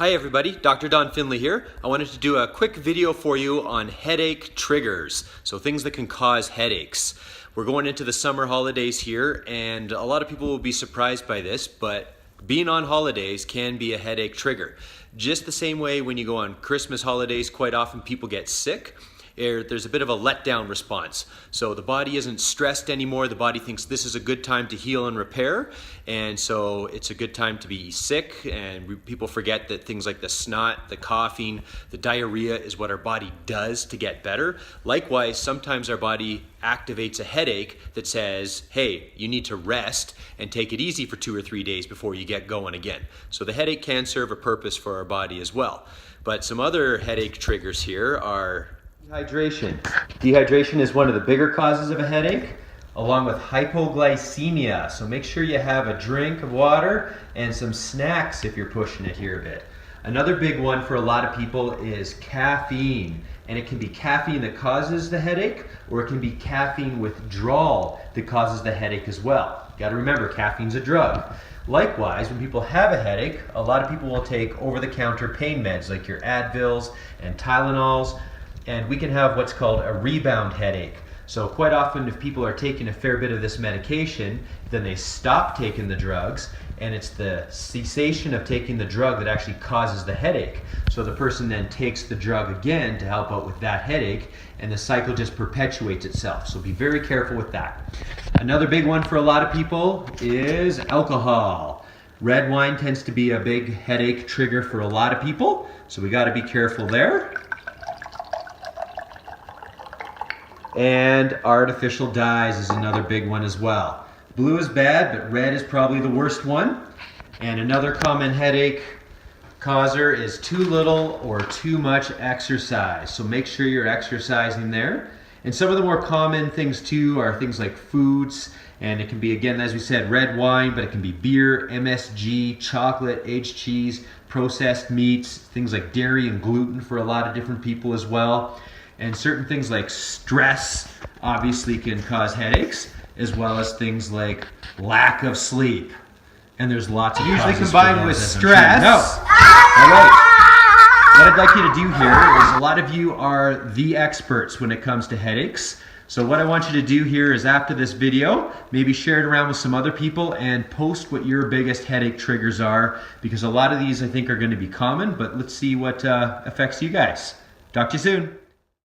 Hi everybody, Dr. Don Findlay here. I wanted to do a quick video for you on headache triggers, so things that can cause headaches. We're going into the summer holidays here, and a lot of people will be surprised by this, but being on holidays can be a headache trigger. Just the same way when you go on Christmas holidays, quite often people get sick. There's a bit of a letdown response. So the body isn't stressed anymore. The body thinks this is a good time to heal and repair. And so it's a good time to be sick. And people forget that things like the snot, the coughing, the diarrhea is what our body does to get better. Likewise, sometimes our body activates a headache that says, hey, you need to rest and take it easy for 2 or 3 days before you get going again. So the headache can serve a purpose for our body as well. But some other headache triggers here are dehydration. Dehydration is one of the bigger causes of a headache, along with hypoglycemia. So make sure you have a drink of water and some snacks if you're pushing it here a bit. Another big one for a lot of people is caffeine. And it can be caffeine that causes the headache, or it can be caffeine withdrawal that causes the headache as well. You gotta remember, caffeine's a drug. Likewise, when people have a headache, a lot of people will take over-the-counter pain meds like your Advils and Tylenols, and we can have what's called a rebound headache. So quite often if people are taking a fair bit of this medication, then they stop taking the drugs, and it's the cessation of taking the drug that actually causes the headache. So the person then takes the drug again to help out with that headache, and the cycle just perpetuates itself. So be very careful with that. Another big one for a lot of people is alcohol. Red wine tends to be a big headache trigger for a lot of people, so we gotta be careful there. And artificial dyes is another big one as well. Blue is bad, but red is probably the worst one. And another common headache causer is too little or too much exercise. So make sure you're exercising there. And some of the more common things too are things like foods, and it can be, again, as we said, red wine, but it can be beer, MSG, chocolate, aged cheese, processed meats, things like dairy and gluten for a lot of different people as well. And certain things like stress obviously can cause headaches, as well as things like lack of sleep. And there's lots of usually causes combined for with those, stress. No. All right. What I'd like you to do here is, a lot of you are the experts when it comes to headaches. So what I want you to do here is, after this video, maybe share it around with some other people and post what your biggest headache triggers are, because a lot of these I think are going to be common, but let's see what affects you guys. Talk to you soon.